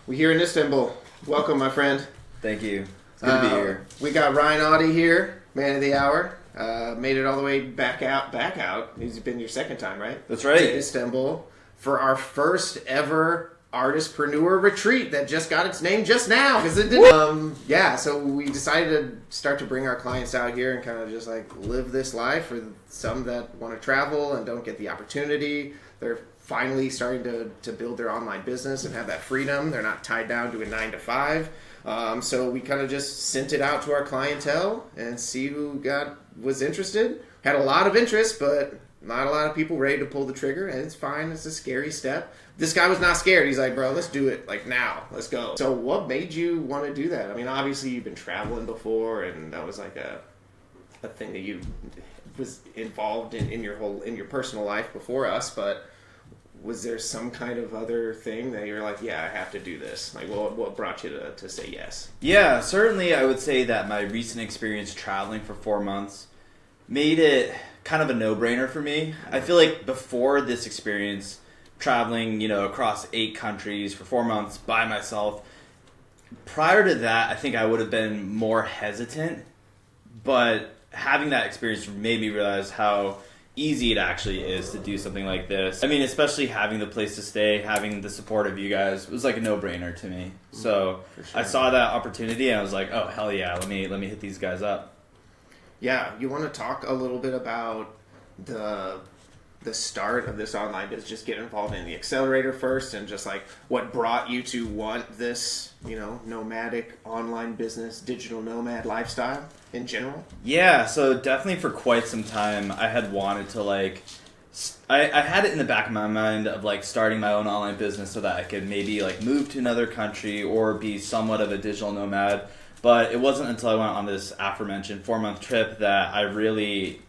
We're here in Istanbul. Welcome, my friend. Thank you. It's good to be here. We got Ryan Audy here, man of the hour. Made it all the way back out. He's been your second time, right? That's right. To Istanbul for our first ever artistpreneur retreat that just got its name just now because it didn't. So we decided to start to bring our clients out here and kind of just like live this life. For some that want to travel and don't get the opportunity, they're finally starting to build their online business and have that freedom. They're not tied down to a 9 to 5. So we kind of just sent it out to our clientele and see who was interested. Had a lot of interest, but not a lot of people ready to pull the trigger. And it's fine. It's a scary step. This guy was not scared. He's like, bro, let's do it. Like now, let's go. So what made you want to do that? I mean, obviously you've been traveling before, and that was like a thing that you was involved in your personal life before us, but was there some kind of other thing that you're like, yeah, I have to do this? Like, what brought you to say yes? Yeah, certainly I would say that my recent experience traveling for 4 months made it kind of a no-brainer for me. I feel like before this experience, traveling, across 8 countries for 4 months by myself, prior to that, I think I would have been more hesitant, but having that experience made me realize how easy it actually is to do something like this. I mean, especially having the place to stay, having the support of you guys was like a no-brainer to me. So sure. I saw that opportunity and I was like, oh, hell yeah, let me hit these guys up. Yeah, you want to talk a little bit about the start of this online business, just get involved in the accelerator first and just like what brought you to want this, nomadic online business, digital nomad lifestyle in general? Yeah, so definitely for quite some time I had wanted to I had it in the back of my mind of starting my own online business so that I could maybe move to another country or be somewhat of a digital nomad. But it wasn't until I went on this aforementioned 4-month trip that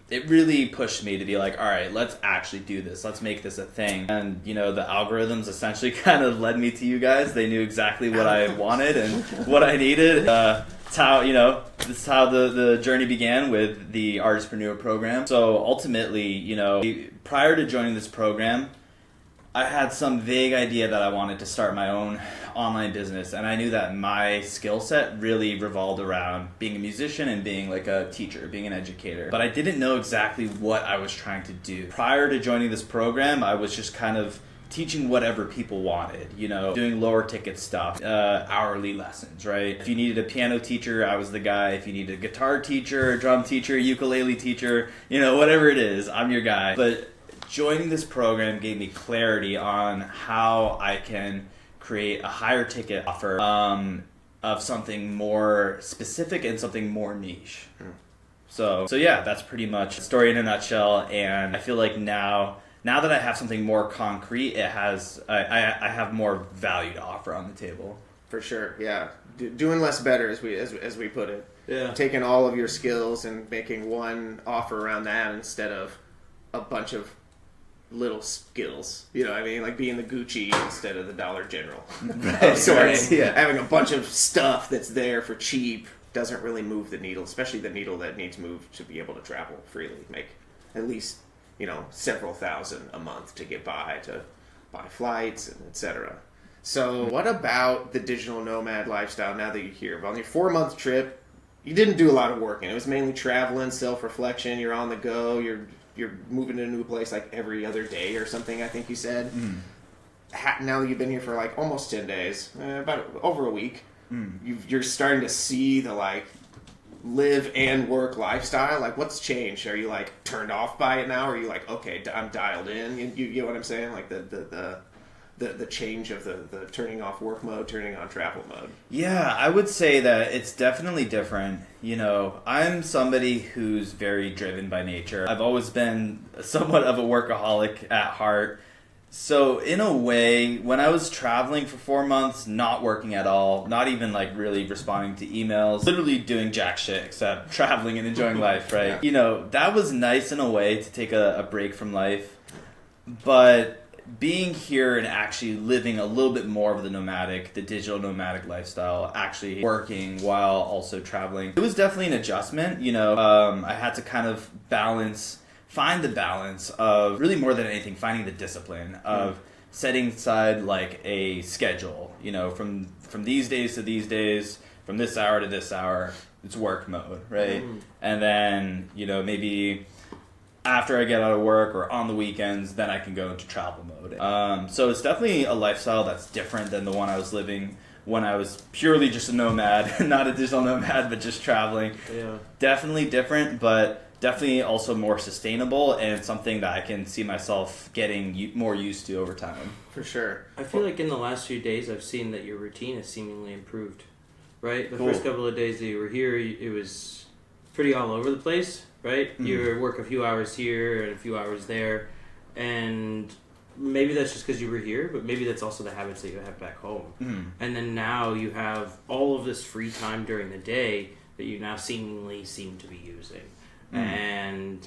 it really pushed me to be like, all right, let's actually do this. Let's make this a thing. And, the algorithms essentially kind of led me to you guys. They knew exactly what I wanted and what I needed. It's how, this is how the journey began with the artistpreneur program. So ultimately, prior to joining this program, I had some vague idea that I wanted to start my own online business, and I knew that my skill set really revolved around being a musician and being a teacher, being an educator. But I didn't know exactly what I was trying to do. Prior to joining this program, I was just kind of teaching whatever people wanted, doing lower ticket stuff, hourly lessons, right? If you needed a piano teacher, I was the guy. If you needed a guitar teacher, a drum teacher, ukulele teacher, whatever it is, I'm your guy. But joining this program gave me clarity on how I can create a higher ticket offer of something more specific and something more niche. So yeah, that's pretty much the story in a nutshell. And I feel like now that I have something more concrete, I have more value to offer on the table. For sure, yeah. Doing less better, as we put it. Yeah. Taking all of your skills and making one offer around that instead of a bunch of little skills, like being the Gucci instead of the Dollar General. Right. Yeah. Having a bunch of stuff that's there for cheap doesn't really move the needle, especially the needle that needs moved to be able to travel freely, make at least several thousand a month to get by, to buy flights and etc. So what about the digital nomad lifestyle now that you're here? On your 4-month trip, you didn't do a lot of working. It was mainly traveling, self-reflection. You're on the go. You're moving to a new place every other day or something, I think you said. Now you've been here for almost 10 days, about over a week. You're starting to see the live and work lifestyle. What's changed? Are you turned off by it now? Or are you okay, I'm dialed in? You know what I'm saying? The change of the turning off work mode, turning on travel mode. Yeah, I would say that it's definitely different. I'm somebody who's very driven by nature. I've always been somewhat of a workaholic at heart. So in a way, when I was traveling for 4 months, not working at all, not even really responding to emails, literally doing jack shit except traveling and enjoying life, right? Yeah. That was nice in a way to take a break from life. But being here and actually living a little bit more of the digital nomadic lifestyle, actually working while also traveling, it was definitely an adjustment. I had to kind of find the balance of, really more than anything, finding the discipline of setting aside a schedule from these days to these days, from this hour to this hour, it's work mode, right? And then, maybe after I get out of work or on the weekends, then I can go into travel mode. So it's definitely a lifestyle that's different than the one I was living when I was purely just a nomad, not a digital nomad, but just traveling. Yeah. Definitely different, but definitely also more sustainable and something that I can see myself getting more used to over time. For sure. I feel like in the last few days I've seen that your routine has seemingly improved, right? The first couple of days that you were here, it was pretty all over the place, right? You would work a few hours here and a few hours there, and maybe that's just because you were here, but maybe that's also the habits that you have back home. And then now you have all of this free time during the day that you now seemingly seem to be using. And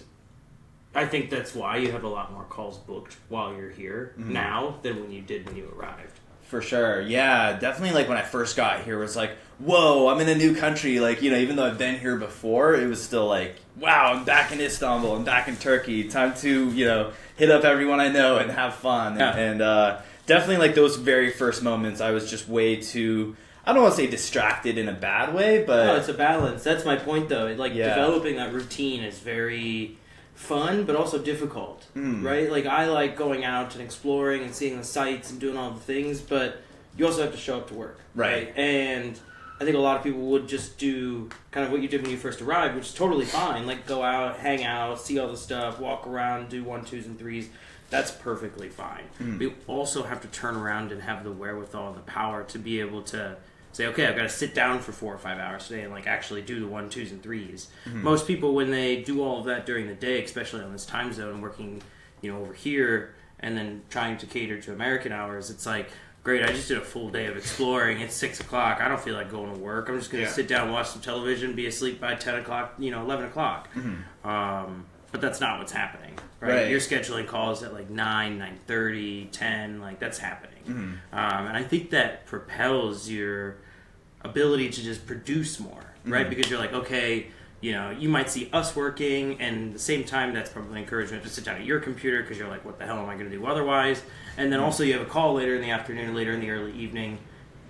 I think that's why you have a lot more calls booked while you're here now than when you did when you arrived. For sure. Yeah, definitely like when I first got here, it was like, whoa, I'm in a new country. Like, even though I've been here before, it was still like, wow, I'm back in Istanbul. I'm back in Turkey. Time to, hit up everyone I know and have fun. Yeah. And definitely like those very first moments, I was just way too, I don't want to say distracted in a bad way, but... No, it's a balance. That's my point, though. Like, developing that routine is very fun, but also difficult, right? Like, I like going out and exploring and seeing the sights and doing all the things, but you also have to show up to work. Right. And I think a lot of people would just do kind of what you did when you first arrived, which is totally fine. Like, go out, hang out, see all the stuff, walk around, do 1, 2s, and 3s. That's perfectly fine. But you also have to turn around and have the wherewithal and the power to be able to say, okay, I've got to sit down for 4 or 5 hours today and actually do the 1, 2s, and 3s. Most people, when they do all of that during the day, especially on this time zone, working, over here and then trying to cater to American hours, it's like, great, I just did a full day of exploring. It's 6 o'clock. I don't feel like going to work. I'm just going to sit down, watch some television, be asleep by 10 o'clock, 11 o'clock. But that's not what's happening, right? You're scheduling calls at 9, 9:30, 10, that's happening. And I think that propels your ability to just produce more, right? Because you're like, okay, you might see us working, and at the same time, that's probably encouragement to sit down at your computer because you're like, what the hell am I going to do otherwise? And then also you have a call later in the afternoon, later in the early evening,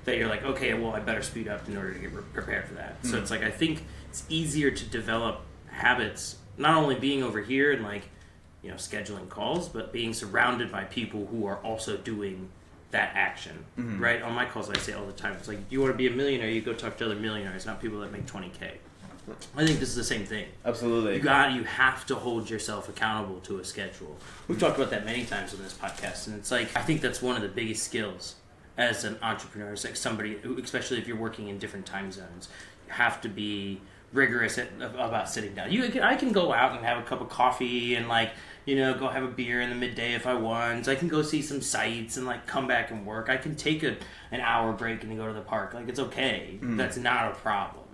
that you're like, okay, well, I better speed up in order to get prepared for that. So it's like, I think it's easier to develop habits, not only being over here and scheduling calls, but being surrounded by people who are also doing that action, right? On my calls, I say all the time, it's like, you want to be a millionaire, you go talk to other millionaires, not people that make 20K. I think this is the same thing. Absolutely. You have to hold yourself accountable to a schedule. We've talked about that many times on this podcast, and it's like, I think that's one of the biggest skills as an entrepreneur. It's like somebody, especially if you're working in different time zones, you have to be rigorous about sitting down. I can go out and have a cup of coffee and go have a beer in the midday if I want. I can go see some sights and come back and work. I can take an hour break and go to the park. It's okay. That's not a problem.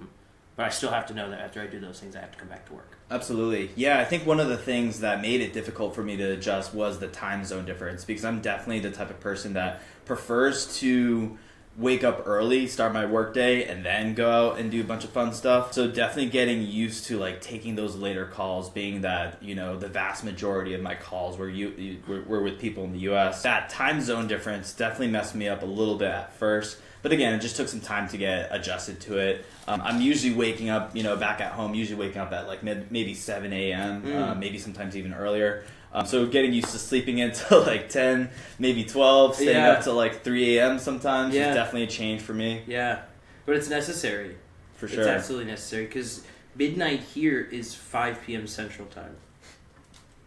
But I still have to know that after I do those things, I have to come back to work. Absolutely. Yeah, I think one of the things that made it difficult for me to adjust was the time zone difference, because I'm definitely the type of person that prefers to wake up early, start my workday, and then go out and do a bunch of fun stuff. So definitely getting used to taking those later calls, being that the vast majority of my calls were with people in the U.S. That time zone difference definitely messed me up a little bit at first. But again, it just took some time to get adjusted to it. I'm usually waking up, back at home, at maybe 7 a.m., maybe sometimes even earlier. So getting used to sleeping until 10, maybe 12, staying up till 3 a.m. sometimes is definitely a change for me. Yeah, but it's necessary. For sure. It's absolutely necessary because midnight here is 5 p.m. Central Time.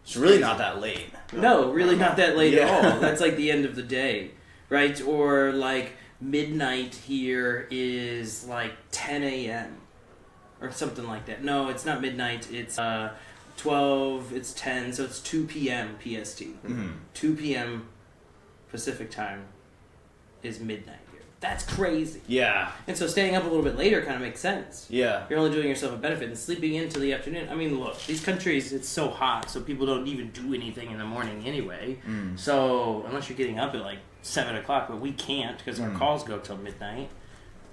It's really not that late. No, really not that late at all. That's the end of the day, right? Or midnight here is 10 a.m. or something like that. No, it's not midnight. It's 12, it's 10, so it's 2 p.m. PST. 2 p.m. Pacific time is midnight here. That's crazy. Yeah. And so staying up a little bit later kind of makes sense. Yeah. You're only doing yourself a benefit. And sleeping into the afternoon, I mean, look, these countries, it's so hot, so people don't even do anything in the morning anyway. So unless you're getting up at 7 o'clock, but we can't because our calls go till midnight.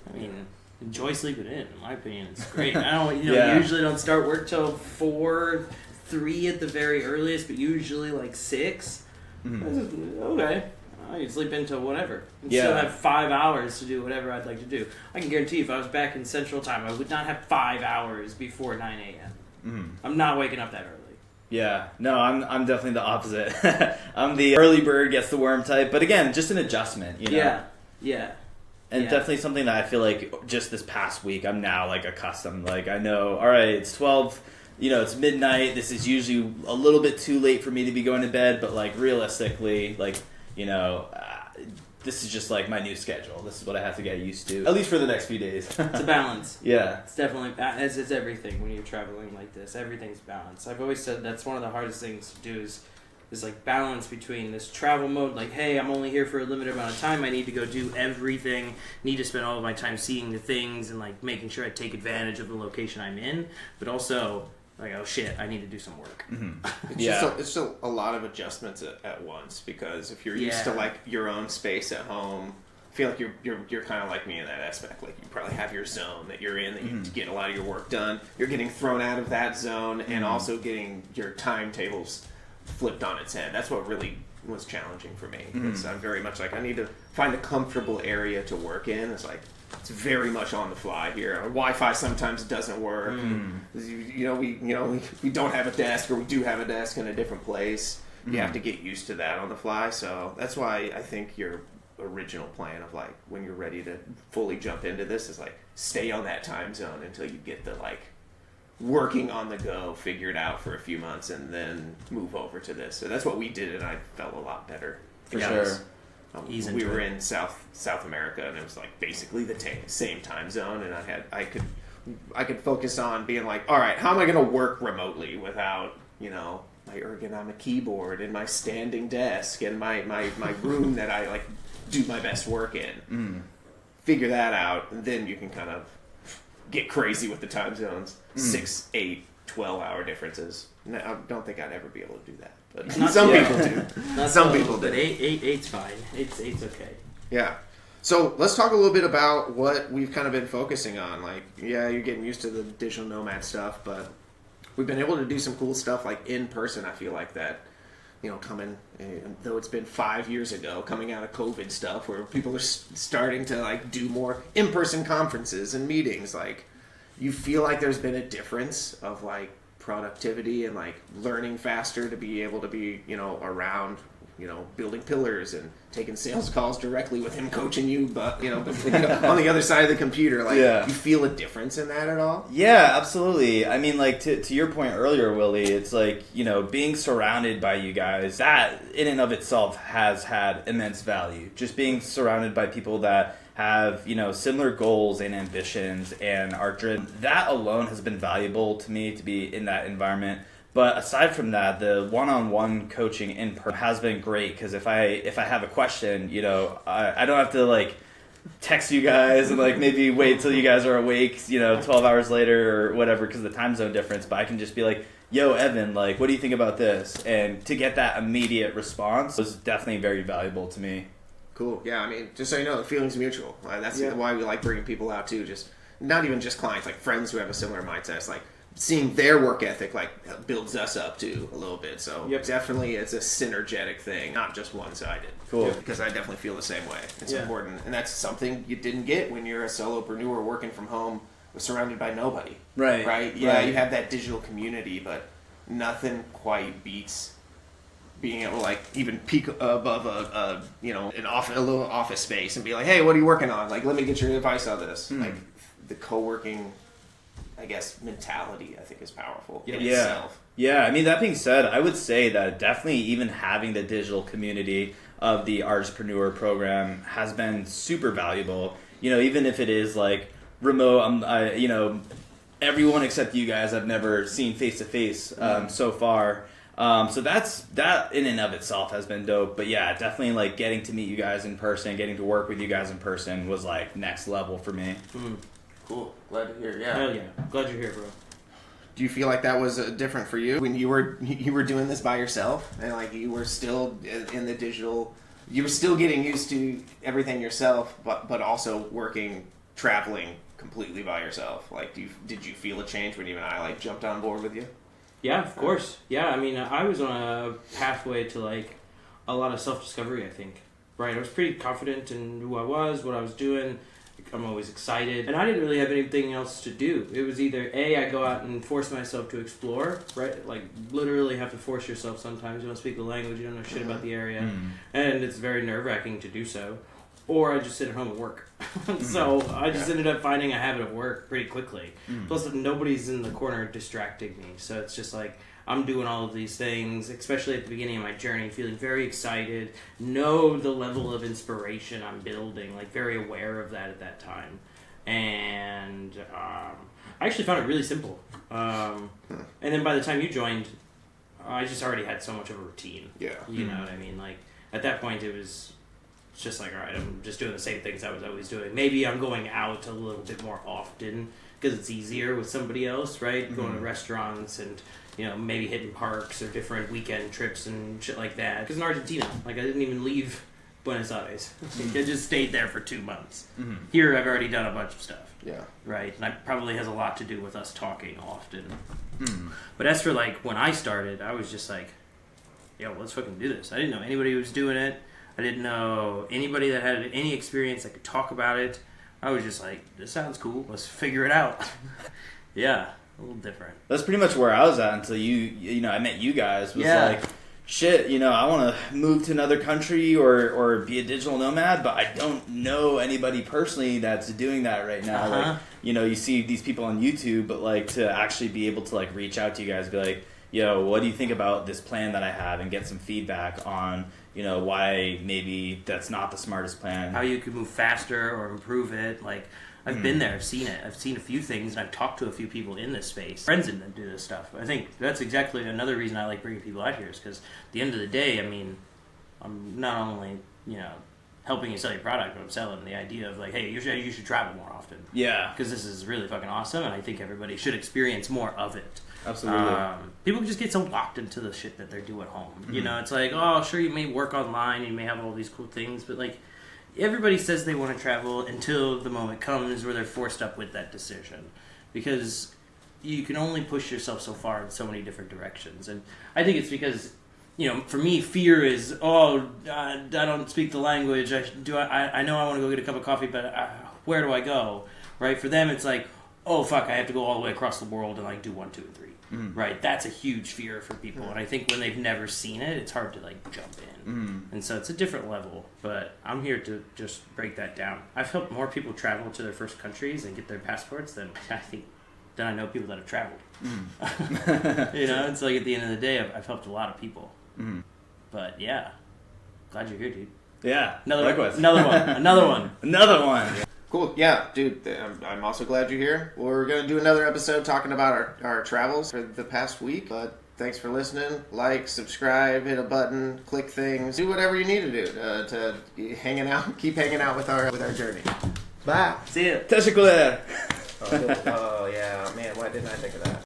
I mean, enjoy sleeping in my opinion. It's great. I don't, usually don't start work till 4, 3 at the very earliest, but usually 6. Okay. I can sleep until whatever. And still have 5 hours to do whatever I'd like to do. I can guarantee if I was back in Central Time, I would not have 5 hours before 9 a.m. Mm-hmm. I'm not waking up that early. Yeah, no, I'm definitely the opposite. I'm the early bird gets the worm type, but again, just an adjustment, you know? Yeah. And definitely something that I feel like just this past week, I'm now like accustomed. Like I know, all right, it's 12, it's midnight. This is usually a little bit too late for me to be going to bed, but like realistically, like, this is just like my new schedule. This is what I have to get used to, at least for the next few days. It's a balance. Yeah. It's definitely, as it's everything when you're traveling like this. Everything's balance. I've always said that's one of the hardest things to do is like balance between this travel mode, like, hey, I'm only here for a limited amount of time. I need to go do everything. Need to spend all of my time seeing the things and like making sure I take advantage of the location I'm in. But also, like, oh shit, I need to do some work. Mm-hmm. It's just a lot of adjustments at once, because if you're used to like your own space at home, I feel like you're kind of like me in that aspect. Like you probably have your zone that you're in, that you get a lot of your work done. You're getting thrown out of that zone, and also getting your timetables flipped on its head. That's what really was challenging for me. Because I'm very much like, I need to find a comfortable area to work in. It's like, it's very much on the fly here. Our Wi-Fi sometimes doesn't work. We don't have a desk, or we do have a desk in a different place. You have to get used to that on the fly. So that's why I think your original plan of like, when you're ready to fully jump into this, is like, stay on that time zone until you get the like working on the go figured out for a few months, and then move over to this. So that's what we did, and I felt a lot better. For sure. We were in South America, and it was like basically the same time zone, and I could focus on being like, all right, how am I going to work remotely without my ergonomic keyboard and my standing desk and my room that I like do my best work in. Figure that out, and then you can kind of get crazy with the time zones. 6, 8, 12-hour differences. No, I don't think I'd ever be able to do that. But some people do. Some people do. But 8's fine. 8's okay. Yeah. So let's talk a little bit about what we've kind of been focusing on. Like, yeah, you're getting used to the digital nomad stuff, but we've been able to do some cool stuff like in person. I feel like that, coming, though it's been 5 years ago, coming out of COVID stuff, where people are starting to like do more in-person conferences and meetings. Like, you feel like there's been a difference of like productivity and like learning faster to be able to be around building pillars and taking sales calls directly with him coaching you, but on the other side of the computer. Like, you feel a difference in that at all? Yeah, absolutely. I mean, like to your point earlier, Willie, it's like being surrounded by you guys, that in and of itself has had immense value. Just being surrounded by people that have similar goals and ambitions and are driven, that alone has been valuable to me, to be in that environment. But aside from that, the one-on-one coaching in person has been great, because if I have a question, I don't have to like text you guys and like maybe wait till you guys are awake 12 hours later or whatever, because of the time zone difference. But I can just be like, yo, Evan, like, what do you think about this? And to get that immediate response was definitely very valuable to me. Cool. Yeah, I mean, just so you know, the feeling's mutual. That's why we like bringing people out too. Just not even just clients, like friends who have a similar mindset. It's like seeing their work ethic like builds us up too a little bit. So definitely it's a synergetic thing, not just one-sided. Cool. Because I definitely feel the same way. It's important, and that's something you didn't get when you're a solopreneur working from home, surrounded by nobody. Right. Yeah, you have that digital community, but nothing quite beats being able to like even peek above a little office space and be like, hey, what are you working on? Like, let me get your advice on this. Like, the co-working, I guess, mentality, I think, is powerful in itself. Yeah, I mean, that being said, I would say that definitely even having the digital community of the artistpreneur program has been super valuable. Even if it is like remote, everyone except you guys I've never seen face to face so far. So that in and of itself has been dope. But yeah, definitely like getting to meet you guys in person, getting to work with you guys in person was like next level for me. Cool. Glad to hear. Yeah. Hell yeah. Glad you're here, bro. Do you feel like that was different for you when you were doing this by yourself, and like you were still in the digital, you were still getting used to everything yourself, but also traveling completely by yourself? Like, did you feel a change when even I like jumped on board with you? Yeah, of course. Yeah, I mean, I was on a pathway to like a lot of self-discovery, I think. right? I was pretty confident in who I was, what I was doing. I'm always excited. And I didn't really have anything else to do. It was either I go out and force myself to explore, right? Like, literally have to force yourself sometimes. You don't speak the language, you don't know shit about the area. And it's very nerve-wracking to do so. Or I just sit at home and work. So I just ended up finding a habit of work pretty quickly. Plus, nobody's in the corner distracting me. So it's just like, I'm doing all of these things, especially at the beginning of my journey, feeling very excited, know the level of inspiration I'm building, like very aware of that at that time. And I actually found it really simple. And then by the time you joined, I just already had so much of a routine. Yeah. You know what I mean? Like, at that point, it's just like, all right, I'm just doing the same things I was always doing. Maybe I'm going out a little bit more often because it's easier with somebody else, right? Going to restaurants and, you know, maybe hitting parks or different weekend trips and shit like that. Because in Argentina, like, I didn't even leave Buenos Aires. I just stayed there for 2 months. Here, I've already done a bunch of stuff. Yeah. Right? And that probably has a lot to do with us talking often. But as for, like, when I started, I was just like, yo, let's fucking do this. I didn't know anybody who was doing it. I didn't know anybody that had any experience that could talk about it. I was just like, this sounds cool. Let's figure it out. Yeah. A little different. That's pretty much where I was at until you know, I met you guys. Was like, shit, you know, I want to move to another country or be a digital nomad, but I don't know anybody personally that's doing that right now. Like, you know, you see these people on YouTube, but like to actually be able to like reach out to you guys, and be like, yo, what do you think about this plan that I have, and get some feedback on, you know, why maybe that's not the smartest plan. How you could move faster or improve it, like. I've been there, I've seen it. I've seen a few things, and I've talked to a few people in this space. Friends that do this stuff. I think that's exactly another reason I like bringing people out here is because at the end of the day, I mean, I'm not only, you know, helping you sell your product, but I'm selling the idea of like, hey, you should travel more often. Yeah. Because this is really fucking awesome, and I think everybody should experience more of it. Absolutely. People just get so locked into the shit that they do at home. You know, it's like, oh, sure, you may work online, you may have all these cool things, but like, everybody says they want to travel until the moment comes where they're forced up with that decision. Because you can only push yourself so far in so many different directions. And I think it's because, you know, for me, fear is, I don't speak the language. I know I want to go get a cup of coffee, but where do I go? Right? For them, it's like, oh, fuck, I have to go all the way across the world and like do 1, 2, and 3. Right? That's a huge fear for people. And I think when they've never seen it, it's hard to like jump in. And so it's a different level. But I'm here to just break that down. I've helped more people travel to their first countries and get their passports than I know people that have traveled. You know, it's like at the end of the day, I've helped a lot of people. But yeah, glad you're here, dude. Yeah, likewise. Another one. Cool. Yeah, dude, I'm also glad you're here. We're going to do another episode talking about our travels for the past week. But thanks for listening. Like, subscribe, hit a button, click things. Do whatever you need to do to keep hanging out with our journey. Bye. See ya. Teşekkürler. Oh, yeah. Man, why didn't I think of that?